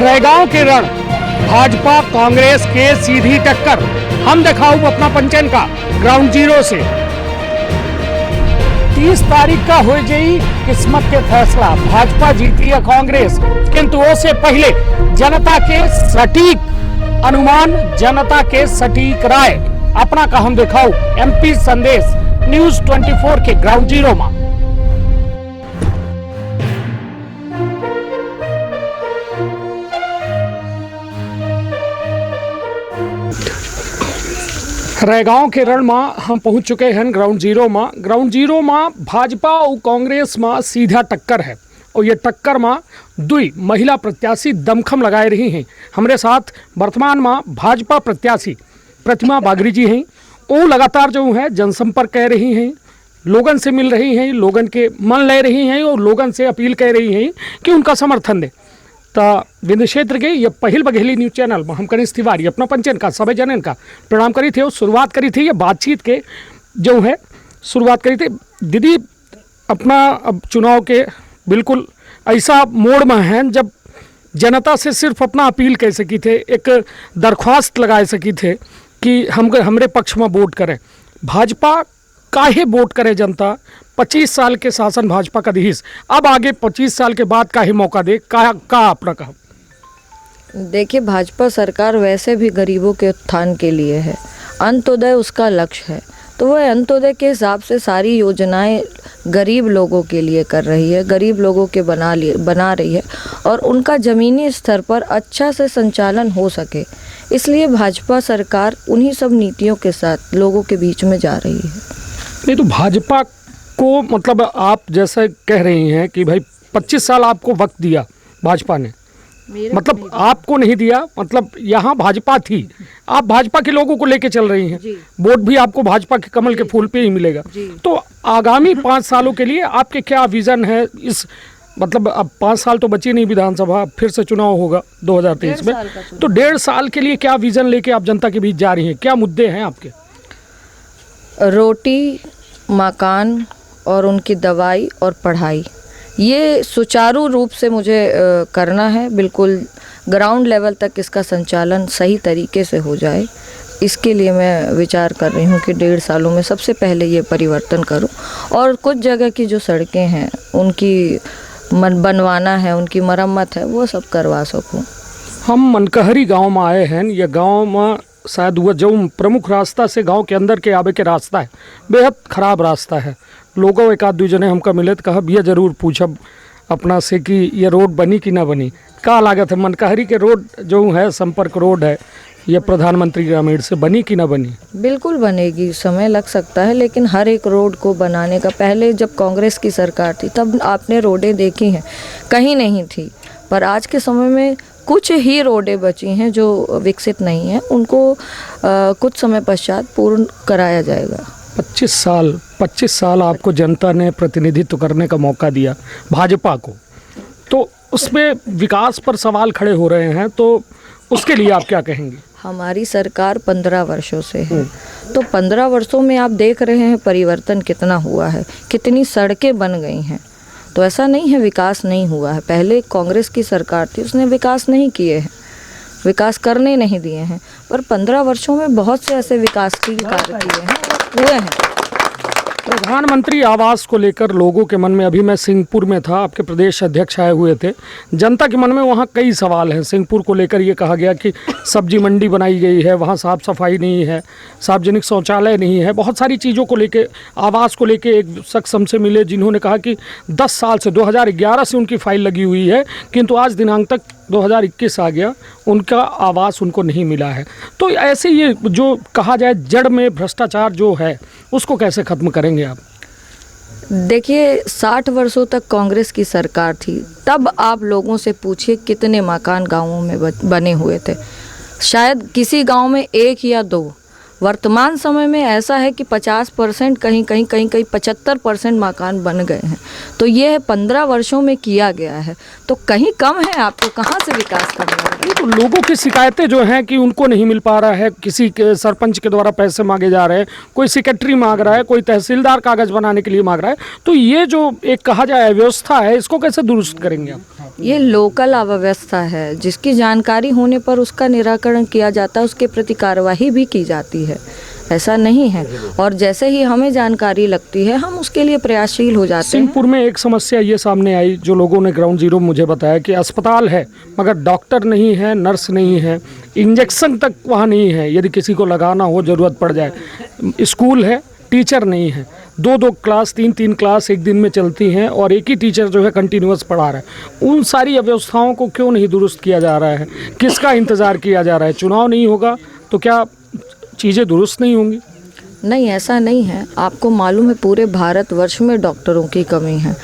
रैगांव के रण भाजपा कांग्रेस के सीधी टक्कर। हम दिखाऊं अपना पंचन का ग्राउंड जीरो से। 30 तारीख का हो जाई किस्मत के फैसला, भाजपा जीती या कांग्रेस, किंतु उससे पहले जनता के सटीक अनुमान, जनता के सटीक राय अपना का हम दिखाऊं एमपी संदेश न्यूज 24 के ग्राउंड जीरो में। रैगांव के रण में हम पहुंच चुके हैं ग्राउंड जीरो में। ग्राउंड जीरो में भाजपा और कांग्रेस में सीधा टक्कर है और ये टक्कर में दुई महिला प्रत्याशी दमखम लगाए रही हैं। हमारे साथ वर्तमान में भाजपा प्रत्याशी प्रतिमा बागरी जी हैं। वो लगातार जो है जनसंपर्क कर रही हैं, लोगन से मिल रही हैं, लोगन के मन ले रही हैं और लोगन से अपील कर रही हैं कि उनका समर्थन दें। तो विंध्य क्षेत्र के ये पहल बघेली न्यूज चैनल में हम कनीष तिवारी अपना पंचन का सभी जनन का प्रणाम करी थे और शुरुआत करी थी ये बातचीत के जो है शुरुआत करी थी। दीदी अपना अब चुनाव के बिल्कुल ऐसा मोड़ में हैं जब जनता से सिर्फ अपना अपील कर सकी थे, एक दरख्वास्त लगा सकी थे कि हम हमरे पक्ष में वोट करें। भाजपा काहे वोट करे जनता? 25 साल के शासन भाजपा का दिहिस, अब आगे 25 साल के बाद काहे मौका दे? का अपना कहा? देखिए, भाजपा सरकार वैसे भी गरीबों के उत्थान के लिए है, अंत्योदय उसका लक्ष्य है, तो वह अंत्योदय के हिसाब से सारी योजनाएं गरीब लोगों के लिए कर रही है, गरीब लोगों के बना रही है और उनका ज़मीनी स्तर पर अच्छा से संचालन हो सके, इसलिए भाजपा सरकार उन्हीं सब नीतियों के साथ लोगों के बीच में जा रही है। नहीं तो भाजपा को मतलब आप जैसे कह रही हैं कि भाई 25 साल आपको वक्त दिया भाजपा ने, मतलब आपको नहीं दिया, मतलब यहाँ भाजपा थी, आप भाजपा के लोगों को लेके चल रही हैं, वोट भी आपको भाजपा के कमल के फूल पे ही मिलेगा। तो आगामी 5 सालों के लिए आपके क्या विजन है? इस मतलब अब 5 साल तो बची नहीं विधानसभा, फिर से चुनाव होगा 2023 में, तो 1.5 साल के लिए क्या विजन लेके आप जनता के बीच जा रही हैं? क्या मुद्दे हैं आपके? रोटी, मकान और उनकी दवाई और पढ़ाई, ये सुचारू रूप से मुझे करना है। बिल्कुल ग्राउंड लेवल तक इसका संचालन सही तरीके से हो जाए, इसके लिए मैं विचार कर रही हूँ कि 1.5 सालों में सबसे पहले ये परिवर्तन करूँ और कुछ जगह की जो सड़कें हैं उनकी बनवाना है, उनकी मरम्मत है, वो सब करवा सकूँ। हम मनकहरी गांव में आए हैं। यह गांव में शायद वह जो प्रमुख रास्ता से गांव के अंदर के आवे के रास्ता है, बेहद ख़राब रास्ता है। लोगों एक आध दू जने हमका मिले तो कहा भैया जरूर पूछब अपना से कि ये रोड बनी कि ना बनी, का लागत है? मनकहरी के रोड जो है संपर्क रोड है, ये प्रधानमंत्री ग्रामीण से बनी कि ना बनी? बिल्कुल बनेगी, समय लग सकता है, लेकिन हर एक रोड को बनाने का, पहले जब कांग्रेस की सरकार थी तब आपने रोडें देखी हैं, कहीं नहीं थी, पर आज के समय में कुछ ही रोडें बची हैं जो विकसित नहीं हैं, उनको कुछ समय पश्चात पूर्ण कराया जाएगा। 25 साल आपको जनता ने प्रतिनिधित्व करने का मौका दिया भाजपा को, तो उसमें विकास पर सवाल खड़े हो रहे हैं, तो उसके लिए आप क्या कहेंगे? हमारी सरकार 15 वर्षों से है, तो 15 वर्षों में आप देख रहे हैं परिवर्तन कितना हुआ है, कितनी सड़कें बन गई हैं। तो ऐसा नहीं है विकास नहीं हुआ है। पहले कांग्रेस की सरकार थी, उसने विकास नहीं किए हैं, विकास करने नहीं दिए हैं, पर 15 वर्षों में बहुत से ऐसे विकास के कार्य किए हैं, हुए हैं। प्रधानमंत्री आवास को लेकर लोगों के मन में, अभी मैं सिंहपुर में था, आपके प्रदेश अध्यक्ष आए हुए थे, जनता के मन में वहाँ कई सवाल हैं। सिंहपुर को लेकर ये कहा गया कि सब्जी मंडी बनाई गई है, वहाँ साफ़ सफाई नहीं है, सार्वजनिक शौचालय नहीं है, बहुत सारी चीज़ों को लेके, आवास को लेके एक शख्स हमसे मिले जिन्होंने कहा कि 10 साल से 2011 से उनकी फाइल लगी हुई है, किंतु आज दिनांक तक 2021 आ गया, उनका आवास उनको नहीं मिला है। तो ऐसे ये जो कहा जाए जड़ में भ्रष्टाचार जो है उसको कैसे ख़त्म करेंगे आप? देखिए, 60 वर्षों तक कांग्रेस की सरकार थी, तब आप लोगों से पूछिए कितने मकान गांवों में बने हुए थे, शायद किसी गांव में 1 या 2। वर्तमान समय में ऐसा है कि 50%, कहीं 75% मकान बन गए हैं। तो ये 15 वर्षों में किया गया है, तो कहीं कम है, आपको कहाँ से विकास करना है? तो लोगों की शिकायतें जो हैं कि उनको नहीं मिल पा रहा है, किसी के सरपंच के द्वारा पैसे मांगे जा रहे हैं, कोई सेक्रेटरी मांग रहा है, कोई तहसीलदार कागज बनाने के लिए मांग रहा है, तो ये जो एक कहा जाए व्यवस्था है, इसको कैसे दुरुस्त करेंगे आप? ये लोकल अव्यवस्था है, जिसकी जानकारी होने पर उसका निराकरण किया जाता है, उसके प्रति कार्रवाई भी की जाती है, ऐसा नहीं है। और जैसे ही हमें जानकारी लगती है हम उसके लिए प्रयासशील हो जाते हैं। सिंहपुर में एक समस्या ये सामने आई, जो लोगों ने ग्राउंड जीरो मुझे बताया कि अस्पताल है मगर डॉक्टर नहीं है, नर्स नहीं है, इंजेक्शन तक वहाँ नहीं है, यदि किसी को लगाना हो ज़रूरत पड़ जाए। स्कूल है, टीचर नहीं है, 2-2 क्लास 3-3 क्लास एक दिन में चलती हैं और एक ही टीचर जो है कंटिन्यूअस पढ़ा रहा है। उन सारी अव्यवस्थाओं को क्यों नहीं दुरुस्त किया जा रहा है? किसका इंतज़ार किया जा रहा है? चुनाव नहीं होगा तो क्या चीज़ें दुरुस्त नहीं होंगी? नहीं, ऐसा नहीं है। आपको मालूम है पूरे भारतवर्ष में डॉक्टरों की कमी है,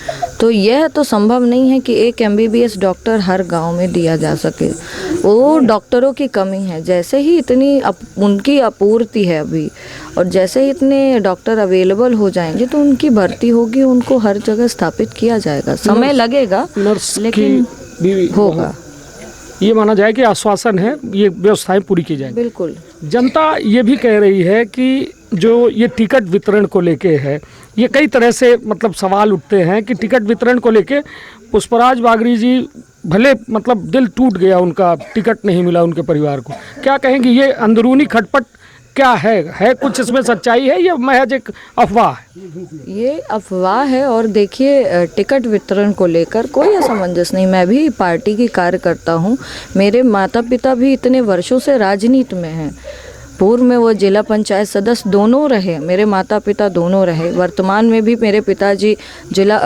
तो यह तो संभव नहीं है कि एक MBBS डॉक्टर हर गांव में दिया जा सके। वो डॉक्टरों की कमी है। जैसे ही उनकी आपूर्ति है अभी, और जैसे ही इतने डॉक्टर अवेलेबल हो जाएंगे तो उनकी भर्ती होगी, उनको हर जगह स्थापित किया जाएगा। समय लगेगा नर्स लेकिन भी होगा। ये माना जाए कि आश्वासन है, ये व्यवस्थाएं पूरी की जाएंगी। बिल्कुल। जनता ये भी कह रही है कि जो ये टिकट वितरण को लेके है, ये कई तरह से मतलब सवाल उठते हैं कि टिकट वितरण को लेके पुष्पराज बागरी जी भले मतलब दिल टूट गया उनका, टिकट नहीं मिला उनके परिवार को। क्या कहेंगे, ये अंदरूनी खटपट क्या है कुछ इसमें सच्चाई है या महज एक अफवाह है? ये अफवाह है। और देखिए, टिकट वितरण को लेकर कोई असमंजस नहीं। मैं भी पार्टी की कार्यकर्ता हूँ, मेरे माता पिता भी इतने वर्षों से राजनीति में हैं। पूर्व में वो जिला पंचायत सदस्य दोनों रहे, मेरे माता पिता दोनों रहे। वर्तमान में भी मेरे पिताजी जिला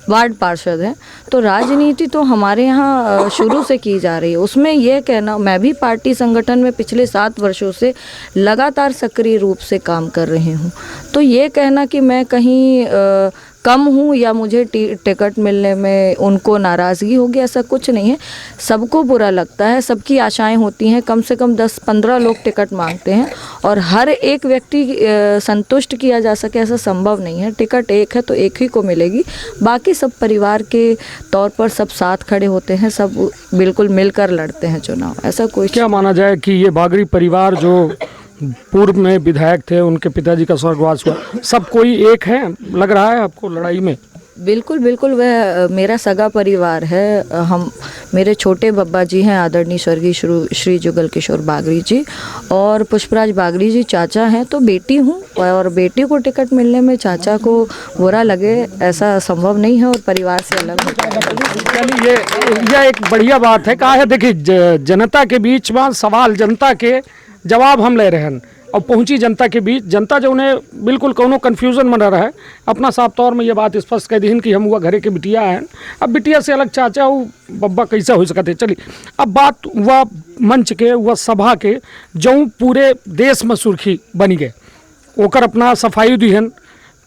वार्ड पार्षद हैं। तो राजनीति तो हमारे यहाँ शुरू से की जा रही है। उसमें यह कहना, मैं भी पार्टी संगठन में पिछले 7 वर्षों से लगातार सक्रिय रूप से काम कर रही हूँ। तो ये कहना कि मैं कहीं कम हूँ या मुझे टिकट मिलने में उनको नाराज़गी होगी, ऐसा कुछ नहीं है। सबको बुरा लगता है, सबकी आशाएं होती हैं। कम से कम 10-15 लोग टिकट मांगते हैं और हर एक व्यक्ति संतुष्ट किया जा सके, ऐसा संभव नहीं है। टिकट एक है तो एक ही को मिलेगी। बाकी सब परिवार के तौर पर सब साथ खड़े होते हैं, सब बिल्कुल मिलकर लड़ते हैं चुनाव। ऐसा कोई क्या माना जाए कि ये बागरी परिवार जो पूर्व में विधायक थे, उनके पिताजी का स्वर्गवास हुआ, सब कोई एक है लग रहा है आपको लड़ाई में? बिल्कुल बिल्कुल, वह मेरा सगा परिवार है। हम मेरे छोटे बब्बा जी हैं आदरणीय स्वर्गीय श्री जुगल किशोर बागरी जी, और पुष्पराज बागरी जी चाचा हैं। तो बेटी हूँ, और बेटी को टिकट मिलने में चाचा को बुरा लगे ऐसा संभव नहीं है, और परिवार से अलग हो जाए। चलिए, यह एक बढ़िया बात है। कहा है देखिए, जनता के बीच में सवाल, जनता के जवाब हम ले रहे हैं और पहुंची जनता के बीच। जनता जो उन्हें बिल्कुल कोनो कन्फ्यूजन में रहा है, अपना साफ तौर में ये बात स्पष्ट कह दी कि हम हुआ घरे के बिटिया हैं, अब बिटिया से अलग चाचा हो बब्बा कैसा हो सकते। चलिए, अब बात हुआ मंच के, हुआ सभा के, जो पूरे देश में सुर्खी बनी गए, ओकर अपना सफाई दिहन।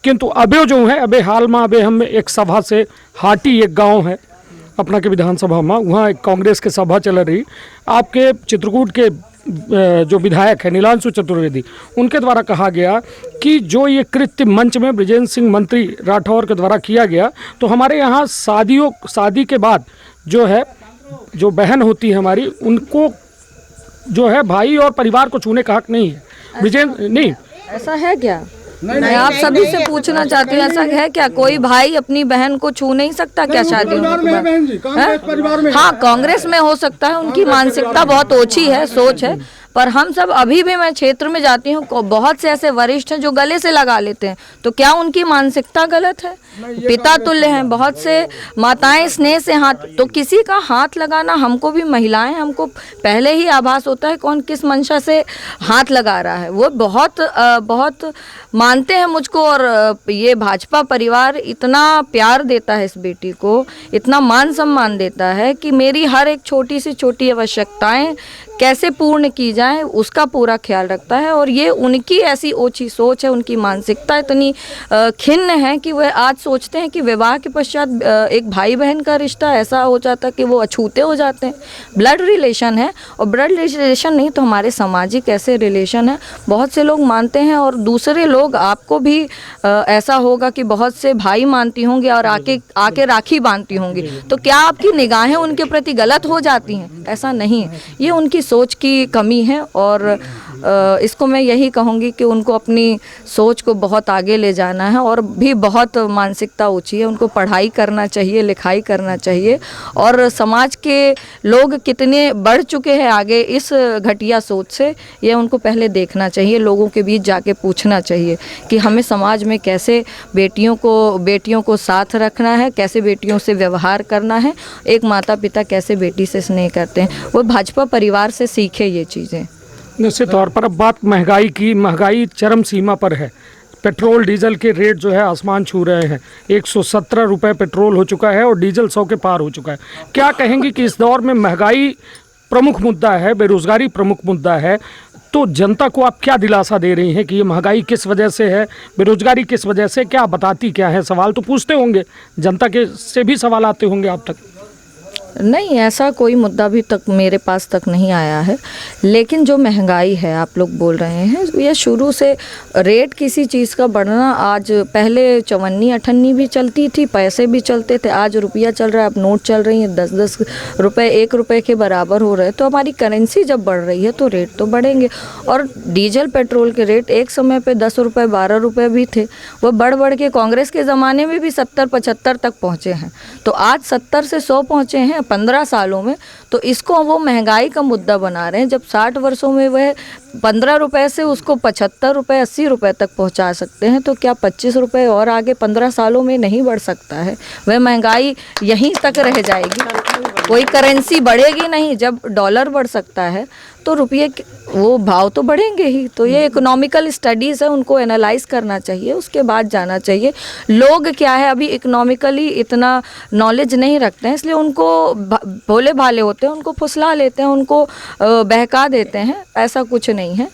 किंतु अबे जो है, अबे हाल में अबे हम एक सभा से हाटी एक गाँव है अपना के विधानसभा में, वहाँ एक कांग्रेस के सभा चल रही। आपके चित्रकूट के जो विधायक है नीलांशु चतुर्वेदी, उनके द्वारा कहा गया कि जो ये कृत्य मंच में बृजेंद्र सिंह मंत्री राठौर के द्वारा किया गया, तो हमारे यहाँ शादी के बाद जो है, जो बहन होती है हमारी, उनको जो है भाई और परिवार को छूने का हक नहीं है। बृजेंद्र नहीं, ऐसा है क्या? मैं आप सभी से पूछना चाहती हूँ, ऐसा है क्या? कोई भाई अपनी बहन को छू नहीं सकता क्या शादी होने के बाद? हाँ, कांग्रेस में हो सकता है, उनकी मानसिकता बहुत ओछी है, सोच है। पर हम सब, अभी भी मैं क्षेत्र में जाती हूँ, बहुत से ऐसे वरिष्ठ हैं जो गले से लगा लेते हैं। तो क्या उनकी मानसिकता गलत है? पिता तुल्य हैं, बहुत से माताएं स्नेह से हाथ, तो किसी का हाथ लगाना, हमको भी महिलाएं, हमको पहले ही आभास होता है कौन किस मंशा से हाथ लगा रहा है। वो बहुत मानते हैं मुझको, और ये भाजपा परिवार इतना प्यार देता है इस बेटी को, इतना मान सम्मान देता है कि मेरी हर एक छोटी से छोटी आवश्यकताएं कैसे पूर्ण की जाए उसका पूरा ख्याल रखता है। और ये उनकी ऐसी ओछी सोच है, उनकी मानसिकता इतनी खिन्न है कि वह आज सोचते हैं कि विवाह के पश्चात एक भाई बहन का रिश्ता ऐसा हो जाता है कि वो अछूते हो जाते हैं। ब्लड रिलेशन है, और ब्लड रिलेशन नहीं तो हमारे सामाजिक ऐसे रिलेशन है, बहुत से लोग मानते हैं। और दूसरे लोग, आपको भी ऐसा होगा कि बहुत से भाई मानती होंगे और आके राखी बांधती होंगी, तो क्या आपकी निगाहें उनके प्रति गलत हो जाती हैं? ऐसा नहीं है, ये उनकी सोच की कमी है। और इसको मैं यही कहूँगी कि उनको अपनी सोच को बहुत आगे ले जाना है और भी बहुत मानसिकता ऊंची है। उनको पढ़ाई करना चाहिए, लिखाई करना चाहिए और समाज के लोग कितने बढ़ चुके हैं आगे इस घटिया सोच से, ये उनको पहले देखना चाहिए। लोगों के बीच जाके पूछना चाहिए कि हमें समाज में कैसे बेटियों को साथ रखना है, कैसे बेटियों से व्यवहार करना है, एक माता पिता कैसे बेटी से स्नेह करते हैं। वो भाजपा परिवार से सीखे ये चीज़ें। निश्चित तौर पर अब बात महंगाई की, महंगाई चरम सीमा पर है। पेट्रोल डीजल के रेट जो है आसमान छू रहे हैं। 117 रुपये पेट्रोल हो चुका है और डीजल 100 के पार हो चुका है। क्या कहेंगी कि इस दौर में महंगाई प्रमुख मुद्दा है, बेरोजगारी प्रमुख मुद्दा है, तो जनता को आप क्या दिलासा दे रही हैं कि ये महंगाई किस वजह से है, बेरोजगारी किस वजह से, क्या बताती क्या है? सवाल तो पूछते होंगे, जनता के से भी सवाल आते होंगे आप तक। नहीं, ऐसा कोई मुद्दा भी तक मेरे पास तक नहीं आया है। लेकिन जो महंगाई है आप लोग बोल रहे हैं, ये शुरू से रेट किसी चीज़ का बढ़ना, आज पहले 54-58 भी चलती थी, पैसे भी चलते थे, आज रुपया चल रहा है, अब नोट चल रही है 10-10 रुपये 1 रुपये के बराबर हो रहे हैं। तो हमारी करेंसी जब बढ़ रही है तो रेट तो बढ़ेंगे। और डीजल पेट्रोल के रेट एक समय पे 10 रुपये 12 रुपये भी थे, वो बढ़ के कांग्रेस के ज़माने में भी 70-75 तक पहुँचे हैं। तो आज 70 से 100 पहुँचे हैं 15 सालों में। तो इसको वो महंगाई का मुद्दा बना रहे हैं। जब 60 वर्षों में वह 15 रुपए से उसको 75 रुपए 80 रुपए तक पहुंचा सकते हैं, तो क्या 25 रुपए और आगे 15 सालों में नहीं बढ़ सकता है? वह महंगाई यहीं तक रह जाएगी, कोई करेंसी बढ़ेगी नहीं। जब डॉलर बढ़ सकता है तो रुपये वो भाव तो बढ़ेंगे ही। तो ये इकोनॉमिकल स्टडीज़ है, उनको एनालाइज करना चाहिए, उसके बाद जाना चाहिए। लोग क्या है, अभी इकोनॉमिकली इतना नॉलेज नहीं रखते हैं, इसलिए उनको भोले भाले होते हैं, उनको फुसला लेते हैं, उनको बहका देते हैं। ऐसा कुछ नहीं है।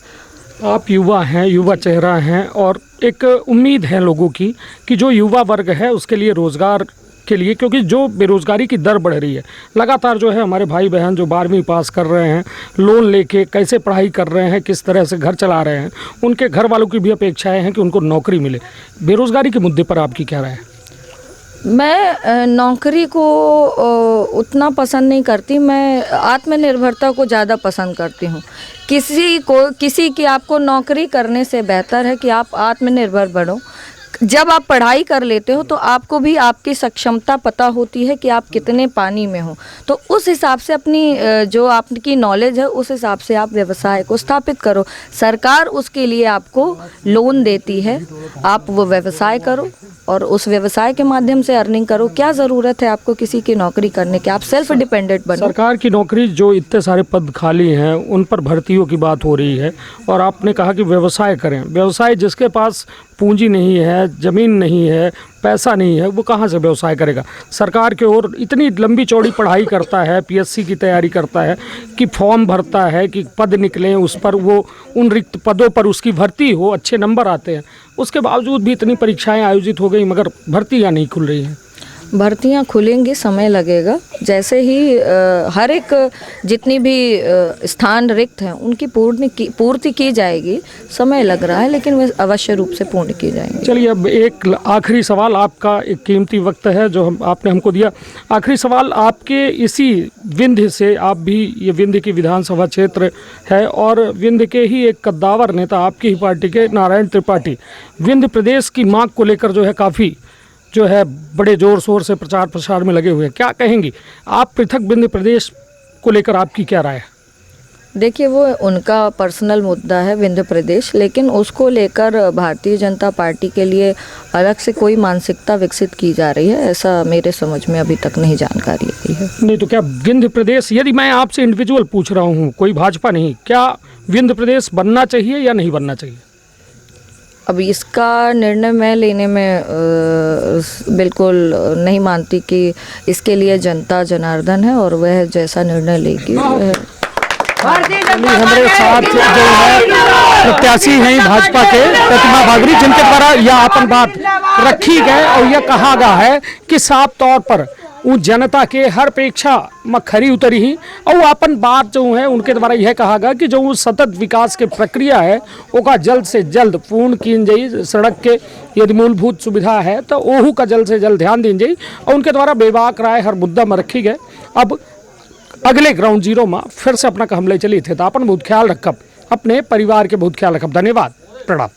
आप युवा हैं, युवा चेहरा हैं और एक उम्मीद है लोगों की कि जो युवा वर्ग है उसके लिए रोज़गार के लिए, क्योंकि जो बेरोज़गारी की दर बढ़ रही है लगातार, जो है हमारे भाई बहन जो 12वीं पास कर रहे हैं, लोन लेके कैसे पढ़ाई कर रहे हैं, किस तरह से घर चला रहे हैं, उनके घर वालों की भी अपेक्षाएं हैं कि उनको नौकरी मिले। बेरोज़गारी के मुद्दे पर आपकी क्या राय है? मैं नौकरी को उतना पसंद नहीं करती, मैं आत्मनिर्भरता को ज़्यादा पसंद करती हूँ। किसी की आपको नौकरी करने से बेहतर है कि आप आत्मनिर्भर बनो। जब आप पढ़ाई कर लेते हो तो आपको भी आपकी सक्षमता पता होती है कि आप कितने पानी में हो, तो उस हिसाब से अपनी जो आपकी नॉलेज है उस हिसाब से आप व्यवसाय को स्थापित करो। सरकार उसके लिए आपको लोन देती है, आप वो व्यवसाय करो और उस व्यवसाय के माध्यम से अर्निंग करो। क्या ज़रूरत है आपको किसी की नौकरी करने की? आप सेल्फ डिपेंडेंट बनो। सरकार की नौकरी, जो इतने सारे पद खाली हैं उन पर भर्तियों की बात हो रही है और आपने कहा कि व्यवसाय करें। व्यवसाय, जिसके पास पूंजी नहीं है, ज़मीन नहीं है, पैसा नहीं है, वो कहाँ से व्यवसाय करेगा? सरकार की ओर इतनी लंबी चौड़ी पढ़ाई करता है, पीएससी की तैयारी करता है कि फॉर्म भरता है कि पद निकलें, उस पर वो उन रिक्त पदों पर उसकी भर्ती हो, अच्छे नंबर आते हैं, उसके बावजूद भी इतनी परीक्षाएं आयोजित हो गई मगर भर्तियां नहीं खुल रही हैं। भर्तियां खुलेंगी, समय लगेगा। जैसे ही हर एक जितनी भी स्थान रिक्त हैं उनकी पूर्ति की जाएगी। समय लग रहा है लेकिन वे अवश्य रूप से पूर्ण की जाएंगी। चलिए, अब एक आखिरी सवाल, आपका एक कीमती वक्त है जो आपने हमको दिया। आखिरी सवाल, आपके इसी विंध्य से, आप भी, ये विंध्य की विधानसभा क्षेत्र है और विंध्य के ही एक कद्दावर नेता आपकी ही पार्टी के नारायण त्रिपाठी विंध्य प्रदेश की मांग को लेकर जो है काफ़ी जो है बड़े जोर शोर से प्रचार प्रसार में लगे हुए हैं। क्या कहेंगी आप? पृथक विंध्य प्रदेश को लेकर आपकी क्या राय है? देखिए, वो उनका पर्सनल मुद्दा है विंध्य प्रदेश, लेकिन उसको लेकर भारतीय जनता पार्टी के लिए अलग से कोई मानसिकता विकसित की जा रही है, ऐसा मेरे समझ में अभी तक नहीं जानकारी आई है। नहीं तो क्या विंध्य प्रदेश, यदि मैं आपसे इंडिविजुअल पूछ रहा हूँ, कोई भाजपा नहीं, क्या विंध्य प्रदेश बनना चाहिए या नहीं बनना चाहिए? अब इसका निर्णय मैं लेने में बिल्कुल नहीं मानती कि इसके लिए जनता जनार्दन है और वह जैसा निर्णय लेगी। हमारे साथ जो है प्रत्याशी हैं भाजपा के प्रतिमा भागरी, जिनके द्वारा यह अपन बात रखी गई और यह कहा गया है कि साफ तौर पर वो जनता के हर अपेक्षा में खरी उतरी ही और अपन बात जो है उनके द्वारा यह कहा गया कि जो सतत विकास के प्रक्रिया है ओका जल्द से जल्द पूर्ण की जाई। सड़क के यदि मूलभूत सुविधा है तो ओहू का जल्द से जल्द ध्यान दी जाई और उनके द्वारा बेबाक राय हर मुद्दा में रखी गए। अब अगले ग्राउंड जीरो में फिर से अपना हम ले चली थे तो अपन बहुत ख्याल रखब। अपने परिवार के बहुत ख्याल रखब। धन्यवाद, प्रणाम।